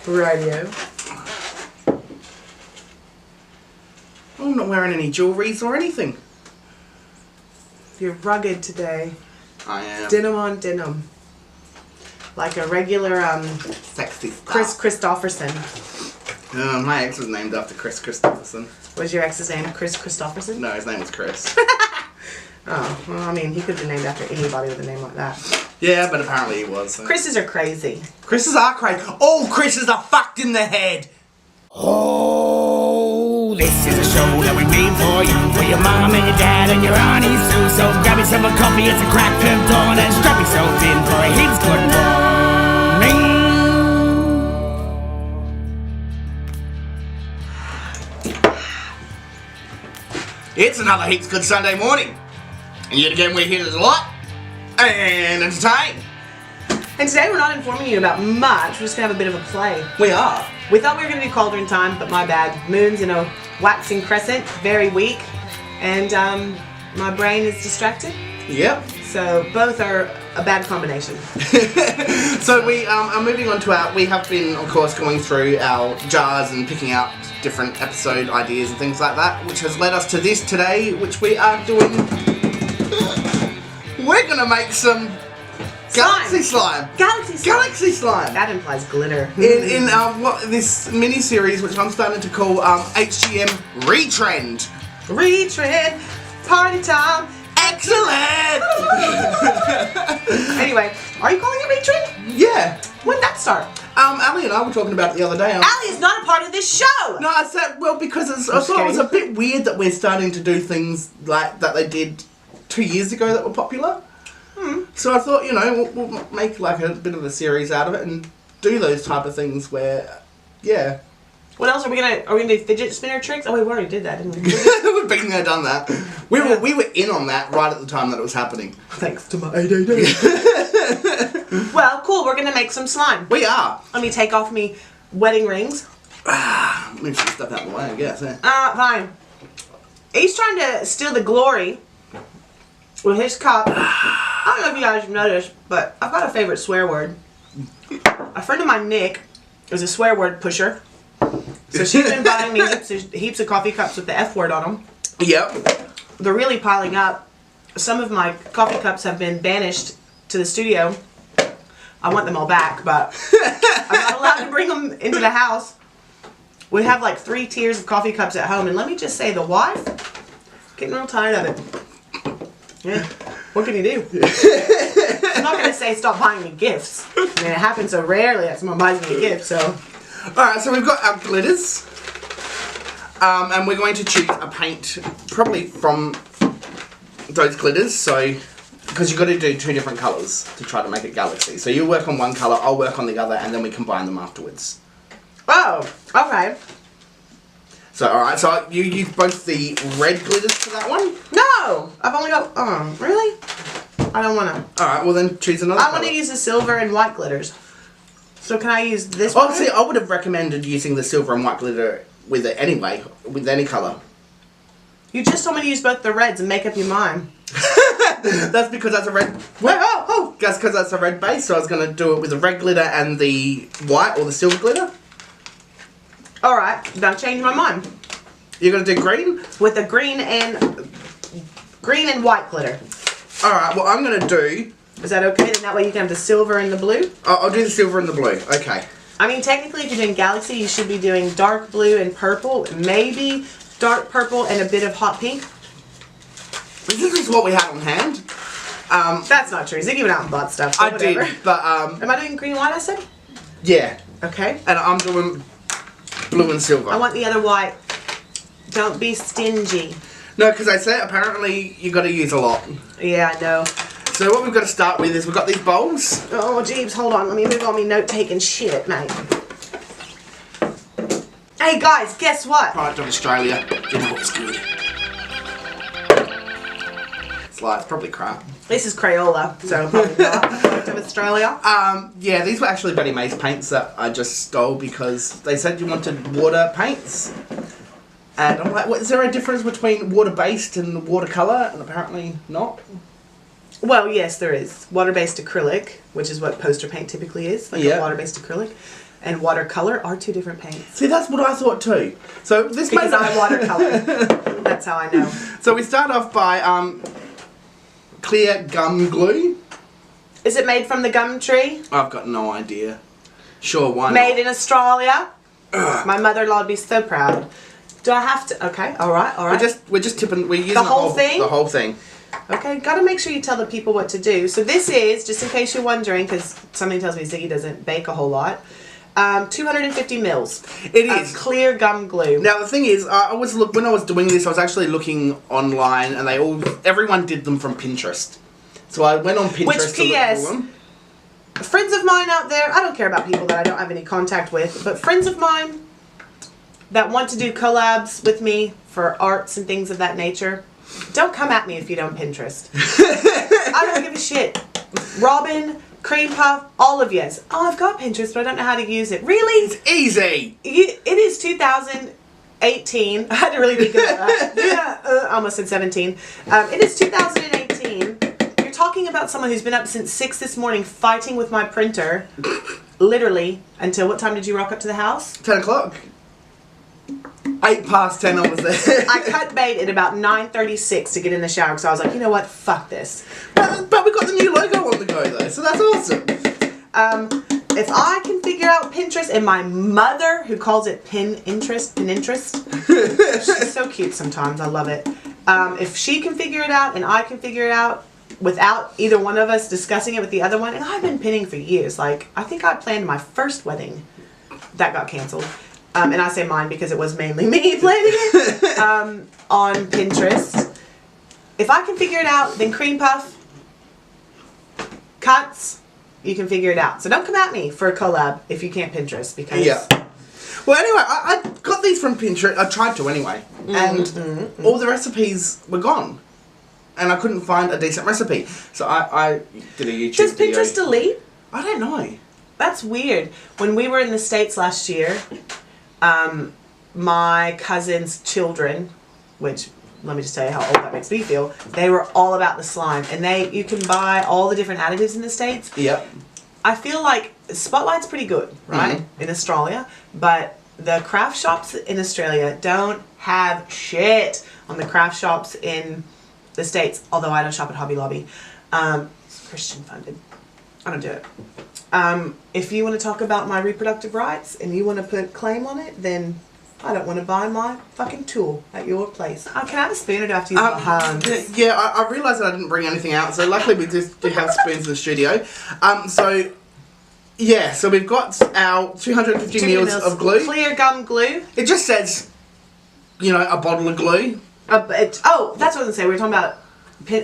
Radio. I'm not wearing any jewelries or anything. You're rugged today. I am. Denim on denim. Like a regular, Sexy stuff. Chris Christopherson. My ex was named after Chris Christopherson. Was your ex's name Chris Christopherson? No, his name was Chris. Oh, well, I mean, he could have been named after anybody with a name like that. Yeah, but apparently he was. So. Chris's are crazy. Chris's are crazy. All Chris's are fucked in the head. Oh, this is a show that we made for you, for your mom and your dad and your aunties too. So grab yourself a coffee, it's a crack of dawn, and strap yourself in for a Heaps Good Morning. It's another Heaps Good Sunday morning. And yet again we're here to delight and entertain. And today we're not informing you about much, we're just going to have a bit of a play. We are. We thought we were going to do Cauldron Time, but my bad. Moon's in a waxing crescent, very weak, and my brain is distracted. Yep. So both are a bad combination. So we are moving on to we have been, of course, going through our jars and picking out different episode ideas and things like that, which has led us to this today, which we are doing. We're going to make some Galaxy slime. Galaxy slime. Galaxy slime. That implies glitter. In this mini series, which I'm starting to call HGM Retrend. Retrend. Party time. Excellent. Anyway, are you calling it Retrend? Yeah. When did that start? Ali and I were talking about it the other day. Ali is not a part of this show. No, I said because I thought it was a bit weird that we're starting to do things like that they did 2 years ago that were popular. So I thought, we'll make like a bit of a series out of it and do those type of things where, yeah. What else are we gonna do? Fidget spinner tricks? Oh wait, we already did that, didn't we? We've been there, done that. We were in on that right at the time that it was happening. Thanks to my ADD. Well, cool. We're gonna make some slime. We are. Let me take off me wedding rings. Move some stuff out of the way, I guess. Fine. He's trying to steal the glory with his cup. I don't know if you guys have noticed, but I've got a favorite swear word. A friend of mine, Nick, is a swear word pusher. So she's been buying me heaps of coffee cups with the F word on them. Yep. They're really piling up. Some of my coffee cups have been banished to the studio. I want them all back, but I'm not allowed to bring them into the house. We have like 3 tiers of coffee cups at home, and let me just say, the wife, getting real tired of it. Yeah, what can you do? I'm not going to say stop buying me gifts. I mean, it happens so rarely that someone buys me a gift, so. Alright, so we've got our glitters. And we're going to choose a paint, probably from those glitters, so, because you've got to do 2 different colours to try to make it galaxy. So you work on one colour, I'll work on the other, and then we combine them afterwards. Oh, okay. So, alright, so you use both the red glitters for that one? No! I've only got, oh, really? I don't want to. Alright, well then choose another I want to use the silver and white glitters. So can I use this one? Oh, see, I would have recommended using the silver and white glitter with it anyway, with any colour. You just told me to use both the reds and make up your mind. That's because that's a red... Oh! That's because that's a red base, so I was going to do it with the red glitter and the white or the silver glitter. Alright, now change my mind. You're going to do green? With the green and white glitter. Alright, what I'm going to do... Is that okay? Then that way you can have the silver and the blue? I'll do the silver and the blue, okay. I mean, technically if you're doing Galaxy, you should be doing dark blue and purple, maybe dark purple and a bit of hot pink. This is what we had on hand. That's not true. Ziggy went out and bought stuff. So I whatever. did, but... Am I doing green and white, I said? Yeah. Okay. And I'm doing blue and silver. I want the other white. Don't be stingy. No, because I said apparently you got to use a lot. Yeah, I know. So what we've got to start with is we've got these bowls. Oh, jeebs, hold on. Let me move all my note-taking shit, mate. Hey, guys, guess what? Product of Australia. You know it's good. It's probably crap. This is Crayola, so probably not product of Australia. Yeah, these were actually Betty May's paints that I just stole because they said you wanted water paints. And I'm like, what, is there a difference between water-based and watercolour? And apparently not. Well, yes, there is. Water-based acrylic, which is what poster paint typically is, like a water-based acrylic. and watercolor are two different paints. See, that's what I thought too. So this Because I watercolor. That's how I know. So we start off by clear gum glue. Is it made from the gum tree? I've got no idea. Sure, why not? Made in Australia? My mother-in-law would be so proud. Do I have to? Okay, all right. We're just tipping. We're using The whole thing? The whole thing. Okay, gotta make sure you tell the people what to do. So this is, just in case you're wondering, because somebody tells me Ziggy doesn't bake a whole lot, 250 mils. It is. Clear gum glue. Now the thing is, when I was doing this, I was actually looking online, and everyone did them from Pinterest. So I went on Pinterest Which, to look P.S., for them. friends of mine out there, I don't care about people that I don't have any contact with, but friends of mine that want to do collabs with me for arts and things of that nature, don't come at me if you don't Pinterest. I don't give a shit. Robin, Cream Puff, all of yous. Oh, I've got Pinterest, but I don't know how to use it. Really? It's easy. It is 2018. I had to really think about that. Yeah, almost said 17. It is 2018. You're talking about someone who's been up since 6 this morning fighting with my printer, literally, until what time did you rock up to the house? 10 o'clock. 8 past 10 I was there. I cut bait at about 9:36 to get in the shower because I was like, you know what, fuck this. But we got the new logo on the go though, so that's awesome. If I can figure out Pinterest, and my mother, who calls it Pintrest, she's so cute sometimes, I love it. If she can figure it out and I can figure it out without either one of us discussing it with the other one, and I've been pinning for years. Like, I think I planned my first wedding. That got canceled. And I say mine because it was mainly me planning it on Pinterest. If I can figure it out, then Cream Puff, cuts, you can figure it out. So don't come at me for a collab if you can't Pinterest, because... Yeah. Well, anyway, I got these from Pinterest. I tried to anyway. And all the recipes were gone. And I couldn't find a decent recipe. So I did a YouTube Does video. Pinterest delete? I don't know. That's weird. When we were in the States last year... my cousin's children, which let me just tell you how old that makes me feel, they were all about the slime, and you can buy all the different additives in the States. Yep. I feel like Spotlight's pretty good, right, in Australia, but the craft shops in Australia don't have shit on the craft shops in the States, although I don't shop at Hobby Lobby. It's Christian funded. I don't do it. If you want to talk about my reproductive rights and you want to put claim on it, then I don't want to buy my fucking tool at your place. Can I have a spoon or do I have to use my hands? Yeah, I realised that I didn't bring anything out, so luckily we just do have spoons in the studio. So we've got our 250 mils of glue. Clear gum glue. It just says, a bottle of glue. That's what I was going to say. We were talking about...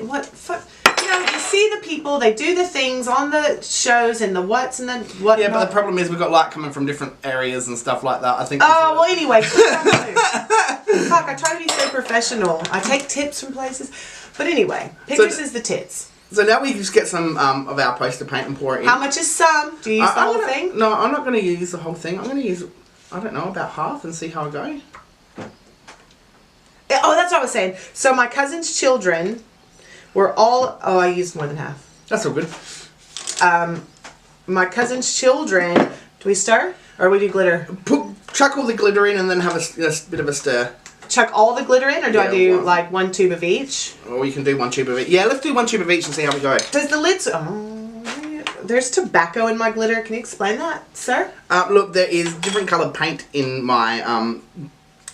What? Fuck. You see the people, they do the things on the shows and the what's and the what. Yeah, but the problem is we've got light coming from different areas and stuff like that. I think. Oh, well, anyway. Fuck, I try to be so professional. I take tips from places. But anyway, Pinterest is the tits. So now we just get some of our poster paint and pour it in. How much is some? Do you use the whole thing? No, I'm not going to use the whole thing. I'm going to use, I don't know, about half and see how I go. Oh, that's what I was saying. So my cousin's children... We're all... Oh, I used more than half. That's all good. My cousin's children... Do we stir? Or we do glitter? Chuck all the glitter in and then have a bit of a stir. Chuck all the glitter in? Or do I do like 1 tube of each? Or you can do 1 tube of each. Yeah, let's do 1 tube of each and see how we go. Does the lids... Oh, there's tobacco in my glitter. Can you explain that, sir? Look, there is different coloured paint in my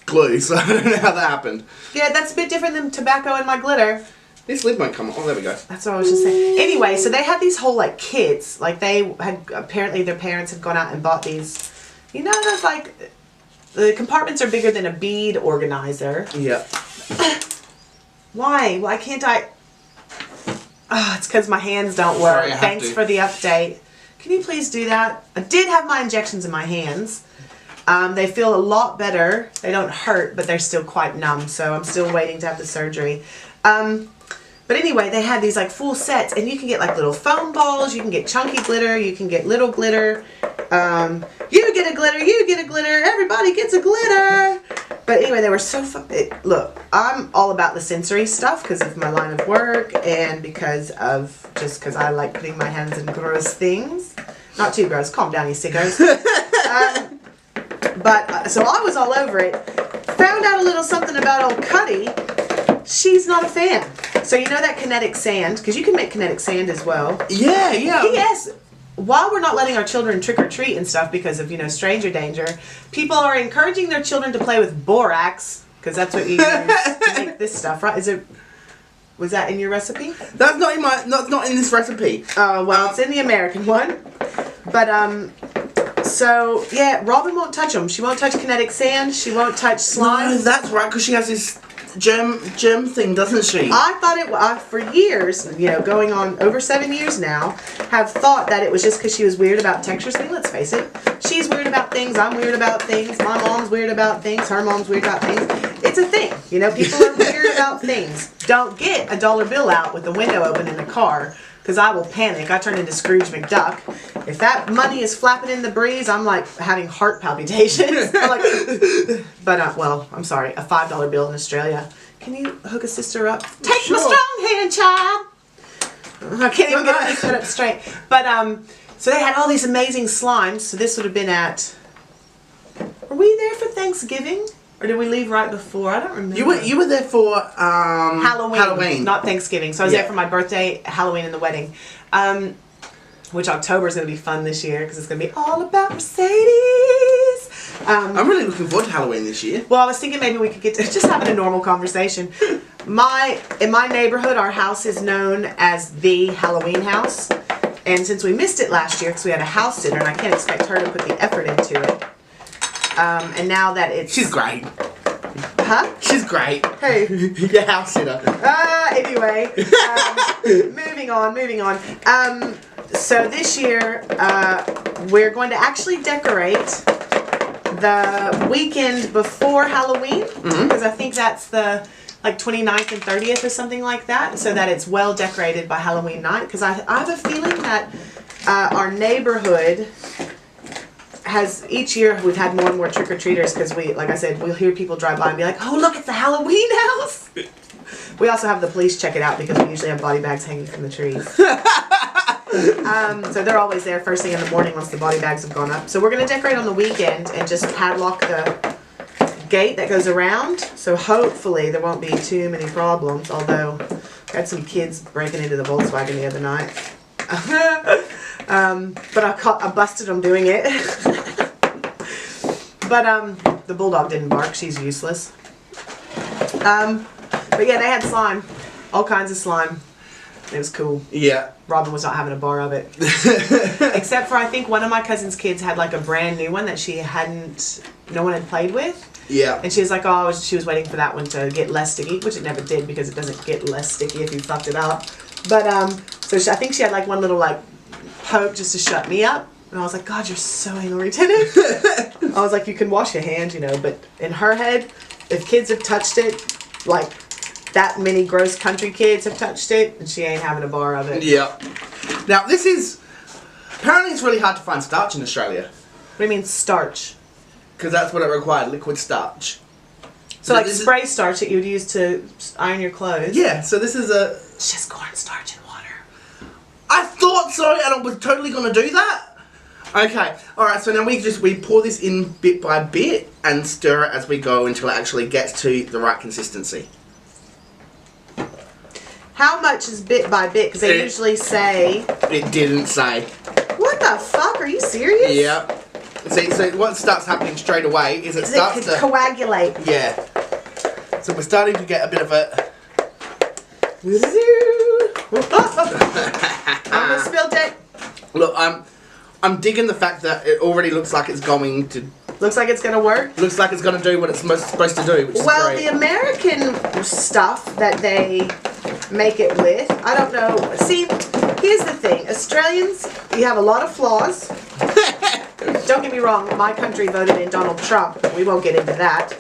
glue, so I don't know how that happened. Yeah, that's a bit different than tobacco in my glitter. This lid won't come off. Oh, there we go. That's what I was just saying. Anyway, so they had these whole, like, kits. Like, they had, apparently their parents had gone out and bought these, those, like, the compartments are bigger than a bead organizer. Yeah. Why? Why can't I? Oh, it's because my hands don't work. Sorry, Thanks for the update. Can you please do that? I did have my injections in my hands. They feel a lot better. They don't hurt, but they're still quite numb, so I'm still waiting to have the surgery. But anyway, they had these like full sets, and you can get like little foam balls, you can get chunky glitter, you can get little glitter. You get a glitter, you get a glitter, everybody gets a glitter. But anyway, they were so fun. Look, I'm all about the sensory stuff because of my line of work and because I like putting my hands in gross things. Not too gross, calm down, you sickos. So I was all over it. Found out a little something about old Cuddy. She's not a fan. So you know that kinetic sand, because you can make kinetic sand as well. Yeah. P.S. While we're not letting our children trick or treat and stuff because of, stranger danger, people are encouraging their children to play with borax, because that's what you use to make this stuff, right? Was that in your recipe? That's not in not in this recipe. Oh, well, it's in the American one. But so yeah, Robin won't touch them. She won't touch kinetic sand. She won't touch slime. No, that's right, because she has this germ thing, doesn't she? I thought it was for years, going on over 7 years now, have thought that it was just because she was weird about textures. I mean, let's face it, she's weird about things. I'm weird about things. My mom's weird about things. Her mom's weird about things. It's a thing, people are weird about things. Don't get a dollar bill out with the window open in the car, because I will panic. I turn into Scrooge McDuck. If that money is flapping in the breeze, I'm like having heart palpitations. I'm like, well, I'm sorry, a $5 bill in Australia. Can you hook a sister up? Take my strong hand, child. I can't even get it up straight. But so they had all these amazing slimes. So this would have been at. Were we there for Thanksgiving? Or did we leave right before? I don't remember. You were there for Halloween, not Thanksgiving. So I was there for my birthday, Halloween, and the wedding. Which October is going to be fun this year because it's going to be all about Mercedes. I'm really looking forward to Halloween this year. Well, I was thinking maybe we could get to just having a normal conversation. In my neighborhood, our house is known as the Halloween house. And since we missed it last year because we had a house dinner, and I can't expect her to put the effort into it. And now that it's... She's great. Huh? She's great. Who? Your house sitter. Anyway, moving on. So this year, we're going to actually decorate the weekend before Halloween, because I think that's the 29th and 30th or something like that, so that it's well decorated by Halloween night, because I have a feeling that our neighborhood has, each year we've had more and more trick-or-treaters, because like I said, we'll hear people drive by and be like, oh look, it's the Halloween house. We also have the police check it out because we usually have body bags hanging from the trees. So they're always there first thing in the morning once the body bags have gone up. So we're going to decorate on the weekend and just padlock the gate that goes around. So hopefully there won't be too many problems, although I had some kids breaking into the Volkswagen the other night. But I busted them doing it. But the bulldog didn't bark. She's useless. But yeah, they had slime. All kinds of slime. It was cool. Yeah. Robin was not having a bar of it. Except for I think one of my cousin's kids had a brand new one that no one had played with. Yeah. And she was like, she was waiting for that one to get less sticky, which it never did because it doesn't get less sticky if you fucked it up. But, so I think she had one little poke just to shut me up. And I was like, God, you're so anal retentive. I was like, you can wash your hands, but in her head, if kids have touched it, that many gross country kids have touched it, and she ain't having a bar of it. Yeah. Now, apparently it's really hard to find starch in Australia. What do you mean starch? Because that's what it required, liquid starch. So spray starch that you would use to iron your clothes? Yeah, so this is It's just cornstarch and water. I thought so, and I was totally going to do that. Okay, alright, so now we pour this in bit by bit and stir it as we go until it actually gets to the right consistency. How much is bit by bit? Because they usually say... It didn't say. What the fuck? Are you serious? Yeah. See, so what starts happening straight away is it starts to... coagulate. Yeah. So we're starting to get a bit of a... I almost spilled it. Look, I'm digging the fact that it already looks like it's going to... Looks like it's going to work? Looks like it's going to do what it's supposed to do, which is great. The American stuff that they make it with, I don't know. See, here's the thing. Australians, you have a lot of flaws. Don't get me wrong, my country voted in Donald Trump. We won't get into that.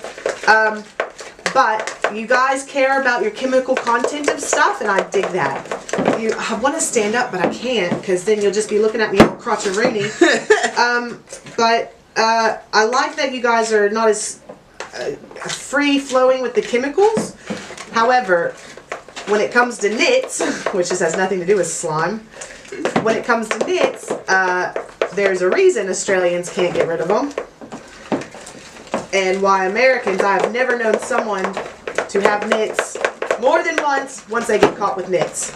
But you guys care about your chemical content of stuff, and I dig that. I want to stand up, but I can't, because then you'll just be looking at me all crotcheroony. But I like that you guys are not as free-flowing with the chemicals. However, when it comes to knits, which just has nothing to do with slime, when it comes to knits, there's a reason Australians can't get rid of them. And why Americans, I've never known someone to have nits more than once they get caught with nits.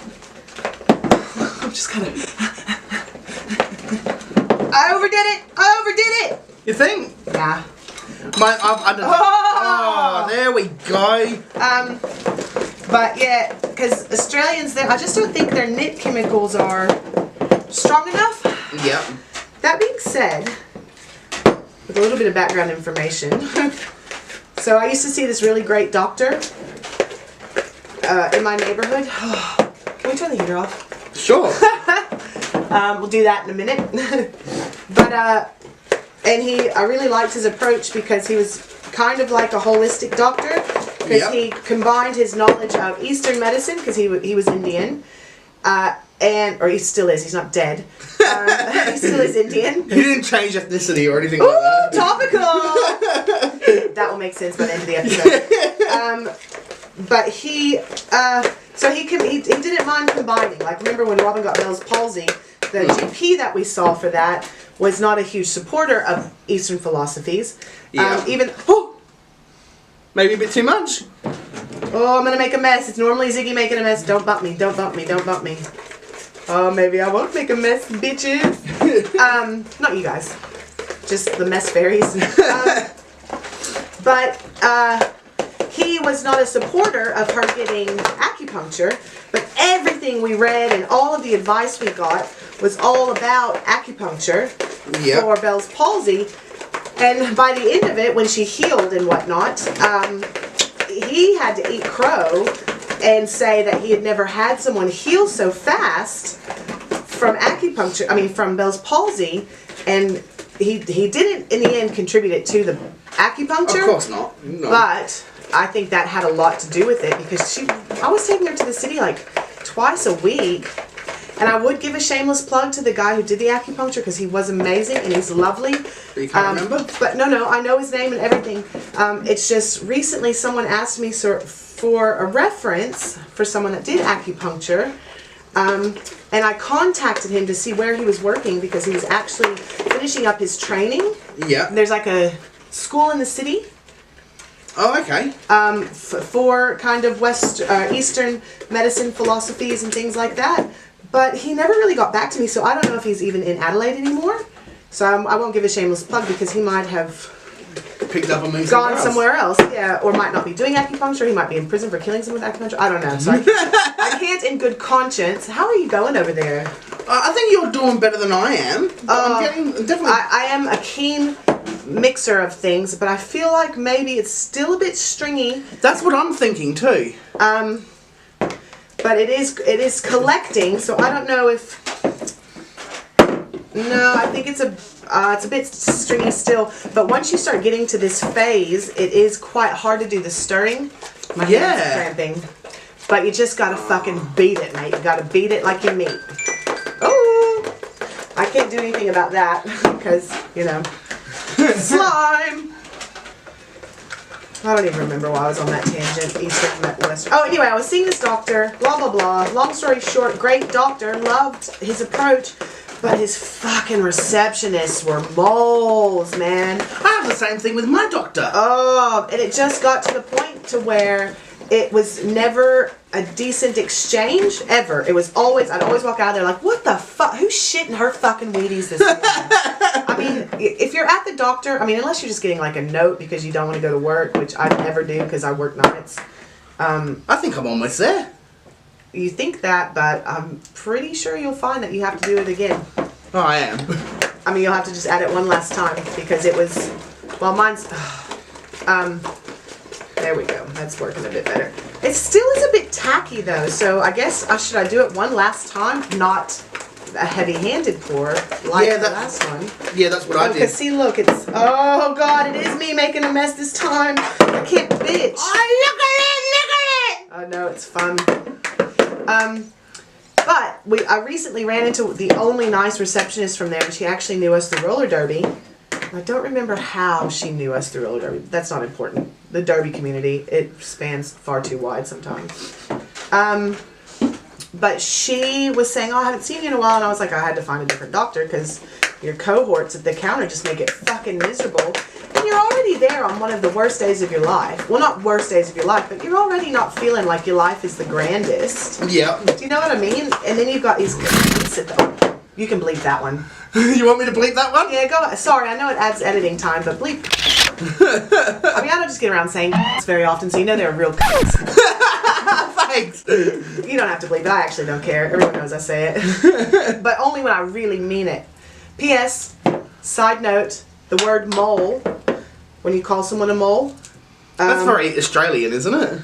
I'm just kind of... I overdid it! You think? Nah. Oh, there we go. But yeah, because Australians, I just don't think their knit chemicals are strong enough. Yep. That being said, with a little bit of background information, so I used to see this really great doctor in my neighborhood. Can we turn the heater off? Sure. We'll do that in a minute. But and I really liked his approach because he was kind of like a holistic doctor, because he combined his knowledge of Eastern medicine, because he was Indian, or he still is. He's not dead. He still is Indian. He didn't change ethnicity or anything like that. Topical. That will make sense by the end of the episode. But he didn't mind combining. Like, remember when Robin got Bell's palsy, the GP that we saw for that was not a huge supporter of Eastern philosophies. Maybe a bit too much. Oh, I'm gonna make a mess. It's normally Ziggy making a mess. Don't bump me. Don't bump me. Don't bump me. Oh, maybe I won't make a mess, bitches. Not you guys. Just the mess fairies. But he was not a supporter of her getting acupuncture, but everything we read and all of the advice we got was all about acupuncture for Bell's palsy. And by the end of it, when she healed and whatnot, he had to eat crow and say that he had never had someone heal so fast from acupuncture, from Bell's palsy, and he didn't in the end contribute it to the acupuncture. Of course not. No. But I think that had a lot to do with it, because I was taking her to the city like twice a week. And I would give a shameless plug to the guy who did the acupuncture, because he was amazing and he's lovely. But you can't remember? But no, I know his name and everything. It's just recently someone asked me for a reference for someone that did acupuncture. And I contacted him to see where he was working, because he was actually finishing up his training. Yeah. There's like a school in the city. Oh, okay. For kind of Eastern medicine philosophies and things like that. But he never really got back to me, so I don't know if he's even in Adelaide anymore. So I won't give a shameless plug, because he might have picked up and moved gone somewhere else. Yeah, or might not be doing acupuncture. He might be in prison for killing someone with acupuncture. I don't know. So I can't in good conscience. How are you going over there? I think you're doing better than I am. I'm definitely. I am a keen mixer of things, but I feel like maybe it's still a bit stringy. That's what I'm thinking too. But it is collecting, so I don't know if. No, I think it's a bit stringy still. But once you start getting to this phase, it is quite hard to do the stirring. My hands are cramping. But you just gotta fucking beat it, mate. You gotta beat it like you meat. Oh, I can't do anything about that because slime. I don't even remember why I was on that tangent. Eastern, Western. Oh, anyway, I was seeing this doctor, blah, blah, blah. Long story short, great doctor, loved his approach, but his fucking receptionists were moles, man. I have the same thing with my doctor. Oh, and it just got to the point to where it was never a decent exchange, ever. It was always, I'd always walk out of there like, what the fuck? Who's shitting her fucking Wheaties this morning? I mean, if you're at the doctor, unless you're just getting like a note because you don't want to go to work, which I never do because I work nights. I think I'm almost there. You think that, but I'm pretty sure you'll find that you have to do it again. Oh, I am. You'll have to just add it one last time because it was, well, mine's, there we go. That's working a bit better. It still is a bit tacky though, so I guess should I do it one last time? Not a heavy-handed pour like the last one. Yeah, that's what I did. Because see, look, it's, oh god, it is me making a mess this time. I can't bitch. Oh, look at it! Oh no, it's fun. But I recently ran into the only nice receptionist from there, and she actually knew us through roller derby. I don't remember how she knew us through roller derby. That's not important. The derby community, it spans far too wide sometimes. But she was saying, oh, I haven't seen you in a while. And I was like, I had to find a different doctor because your cohorts at the counter just make it fucking miserable. And you're already there on one of the worst days of your life. Well, not worst days of your life, but you're already not feeling like your life is the grandest. Yeah. Do you know what I mean? And then you've got these... You can bleep that one. You want me to bleep that one? Yeah, go. Sorry, I know it adds editing time, but bleep. I mean, I don't just get around saying it's very often, so you know they're real cunts. Thanks. You don't have to bleep it. I actually don't care. Everyone knows I say it. But only when I really mean it. P.S. Side note, the word mole, when you call someone a mole. That's very Australian, isn't it?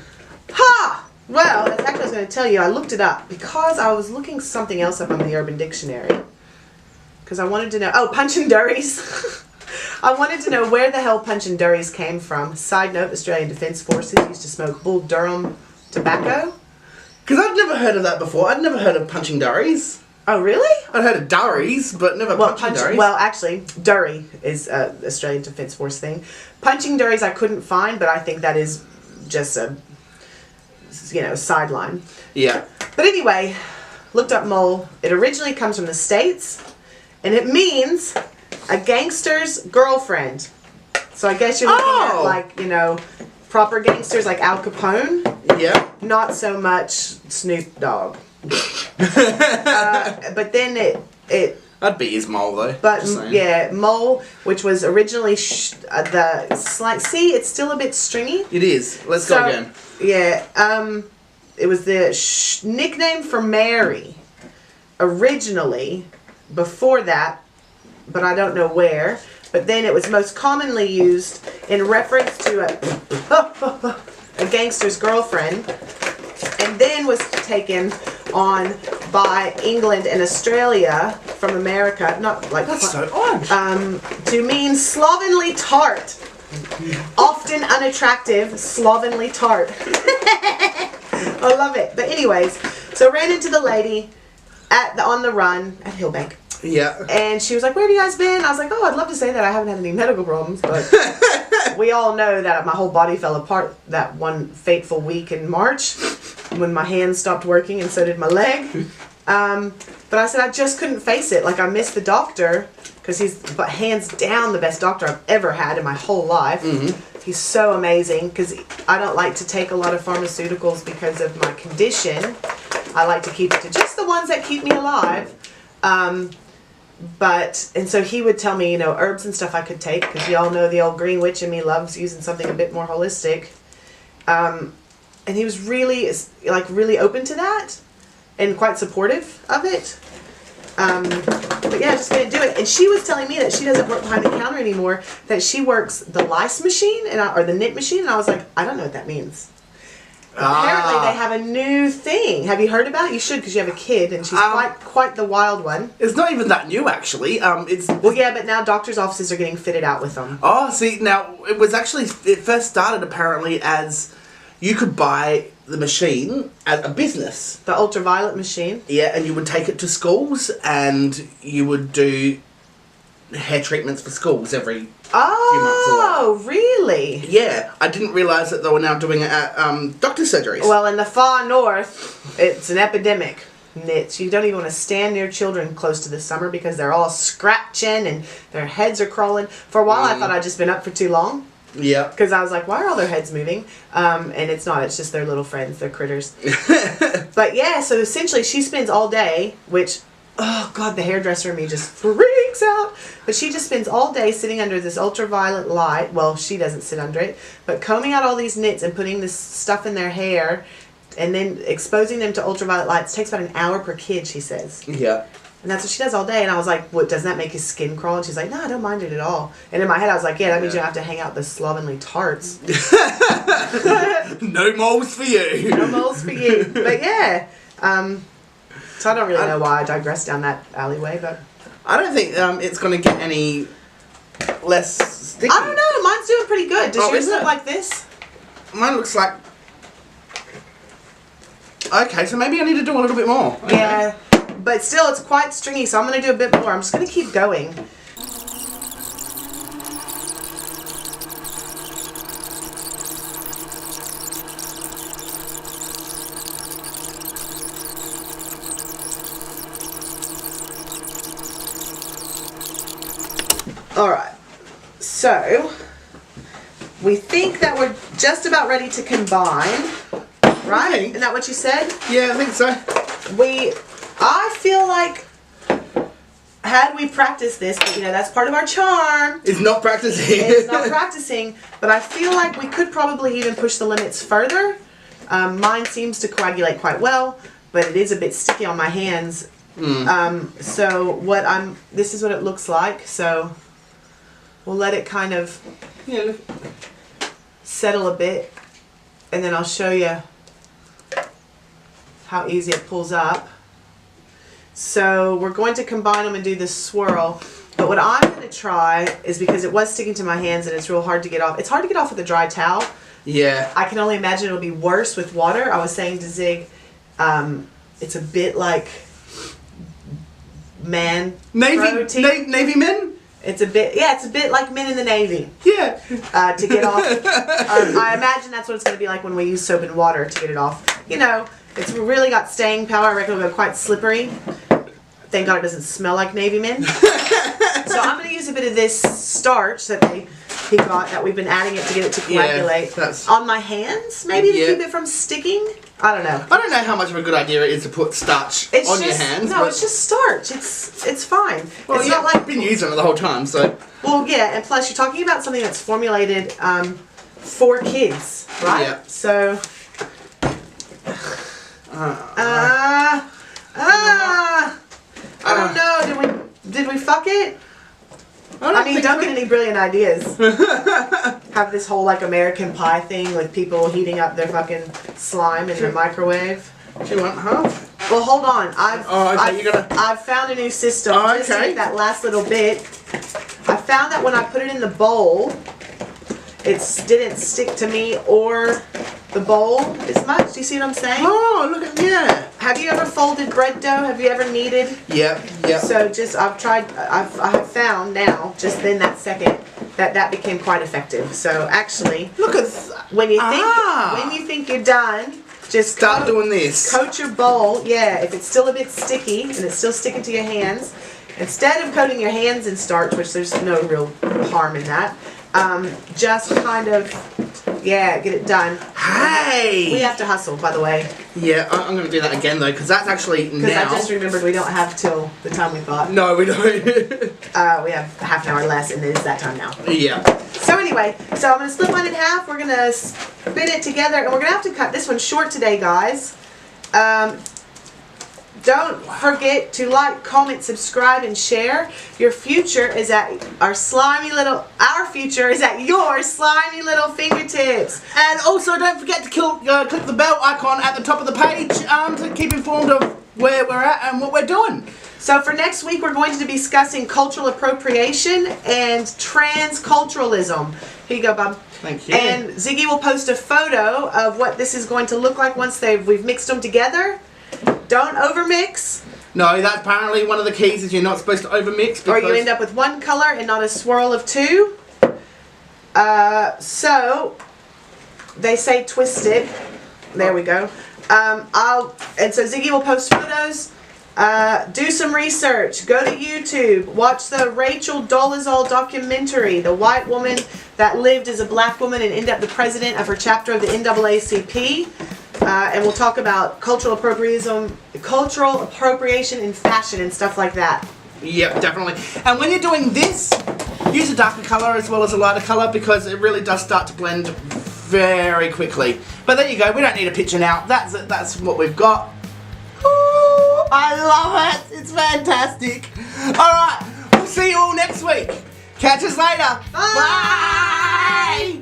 Ha! Well, that's actually what I was going to tell you. I looked it up because I was looking something else up on the Urban Dictionary. Because I wanted to know... Oh, punch and durries. I wanted to know where the hell punch and durries came from. Side note, Australian Defence Forces used to smoke Bull Durham tobacco. Because I'd never heard of that before. I'd never heard of punching durries. Oh, really? I'd heard of durries, but never punching durries. Well, actually, durry is an Australian Defence Force thing. Punching durries I couldn't find, but I think that is just a, sideline. Yeah. But anyway, looked up mole. It originally comes from the States, and it means a gangster's girlfriend. So I guess you're looking at, proper gangsters like Al Capone. Yeah. Not so much Snoop Dogg. But then it I'd be his mole though. But yeah, mole, which was originally see, it's still a bit stringy. It is. Let's go again. Yeah, it was the nickname for Mary originally. Before that, but I don't know where. But then it was most commonly used in reference to a gangster's girlfriend, and then was taken on by England and Australia from America, not like that's so odd. To mean slovenly tart, often unattractive, slovenly tart. I love it. But anyways, so ran into the lady on the run at Hillbank. Yeah. And she was like, where have you guys been? I was like, oh, I'd love to say that I haven't had any medical problems, but we all know that my whole body fell apart that one fateful week in March when my hands stopped working and so did my leg. But I said I just couldn't face it. Like, I missed the doctor because he's hands down the best doctor I've ever had in my whole life. Mm-hmm. He's so amazing because I don't like to take a lot of pharmaceuticals because of my condition. I like to keep it to just the ones that keep me alive. And so he would tell me, herbs and stuff I could take, because y'all know the old green witch in me loves using something a bit more holistic. And he was really open to that and quite supportive of it. But yeah, just gonna do it. And she was telling me that she doesn't work behind the counter anymore, that she works the lice machine or the knit machine, and I was like, I don't know what that means. Apparently they have a new thing. Have you heard about it? You should, because you have a kid, and she's quite the wild one. It's not even that new, actually. But now doctors' offices are getting fitted out with them. Oh, see, now it first started apparently as you could buy the machine as a business. The ultraviolet machine. Yeah, and you would take it to schools, and you would do hair treatments for schools every few months. Oh, really? Yeah, I didn't realise that they were now doing it at doctor's surgeries. Well, in the far north, it's an epidemic. Knits. You don't even want to stand near children close to the summer because they're all scratching and their heads are crawling. For a while, I thought I'd just been up for too long. Yeah. Because I was like, why are all their heads moving? And it's not. It's just their little friends. They're critters. But yeah, so essentially she spends all day, which... Oh, God, the hairdresser in me just freaks out. But she just spends all day sitting under this ultraviolet light. Well, she doesn't sit under it. But combing out all these knits and putting this stuff in their hair and then exposing them to ultraviolet lights takes about an hour per kid, she says. Yeah. And that's what she does all day. And I was like, what, doesn't that make his skin crawl? And she's like, no, I don't mind it at all. And in my head, I was like, yeah, that means you don't have to hang out the slovenly tarts. No moles for you. No moles for you. But yeah. So I don't really know why I digressed down that alleyway, but... I don't think it's going to get any less sticky. I don't know. Mine's doing pretty good. Does yours look like this? Mine looks like... Okay, so maybe I need to do a little bit more. Okay. Yeah, but still it's quite stringy, so I'm going to do a bit more. I'm just going to keep going. Alright, so we think that we're just about ready to combine, right? Okay. Isn't that what you said? Yeah, I think so. I feel like had we practiced this, but you know, that's part of our charm. It's not practicing. It's not practicing, but I feel like we could probably even push the limits further. Mine seems to coagulate quite well, but it is a bit sticky on my hands. So this is what it looks like. So we'll let it kind of settle a bit, and then I'll show you how easy it pulls up. So we're going to combine them and do this swirl. But what I'm going to try is, because it was sticking to my hands and it's real hard to get off. It's hard to get off with a dry towel. Yeah. I can only imagine it'll be worse with water. I was saying to Zig, it's a bit like Navy men? It's a bit like men in the Navy. Yeah. To get off. I imagine that's what it's going to be like when we use soap and water to get it off. You know, it's really got staying power. I reckon it'll go quite slippery. Thank God it doesn't smell like Navy men. So I'm going to use a bit of this starch that he got, that we've been adding it to get it to coagulate. On my hands, maybe to keep it from sticking. I don't know. I don't know how much of a good idea it is to put starch on your hands. No, it's just starch. It's fine. Well, it's not like I've been using it the whole time, so. Well, yeah, and plus you're talking about something that's formulated for kids, right? Yeah. So. I don't know. Did we fuck it? I mean, don't get any brilliant ideas. Have this whole like American Pie thing with people heating up their fucking slime in the microwave. Do you want half? Well, hold on. I've found a new system. Oh, Just to make that last little bit. I found that when I put it in the bowl, it didn't stick to me or the bowl as much. Do you see what I'm saying? Oh, look at Have you ever folded bread dough? Have you ever kneaded? Yep. So I have found now, just in that second, that became quite effective. So actually, look at when you think you're done, just start doing this. Coat your bowl. Yeah, if it's still a bit sticky and it's still sticking to your hands, instead of coating your hands in starch, which there's no real harm in that, just kind of, get it done. Hey! We have to hustle, by the way. Yeah, I'm going to do that again, though, because that's actually now. Because I just remembered we don't have till the time we thought. No, we don't. We have half an hour less, and it is that time now. Yeah. So anyway, I'm going to split mine in half. We're going to spin it together, and we're going to have to cut this one short today, guys. Don't forget to like, comment, subscribe, and share. Our future is at your slimy little fingertips. And also, don't forget to click the bell icon at the top of the page to keep informed of where we're at and what we're doing. So for next week, we're going to be discussing cultural appropriation and transculturalism. Here you go, Bob. Thank you. And Ziggy will post a photo of what this is going to look like once we've mixed them together. Don't overmix. No, that's apparently one of the keys, is you're not supposed to overmix. Or you end up with one color and not a swirl of two. So they say twist it. There we go. And so Ziggy will post photos. Do some research. Go to YouTube. Watch the Rachel Dolezal documentary. The white woman that lived as a black woman and ended up the president of her chapter of the NAACP. And we'll talk about cultural appropriation in fashion and stuff like that. Yep, definitely. And when you're doing this, use a darker colour as well as a lighter colour, because it really does start to blend very quickly. But there you go. We don't need a picture now. That's what we've got. Ooh, I love it. It's fantastic. All right. We'll see you all next week. Catch us later. Bye. Bye.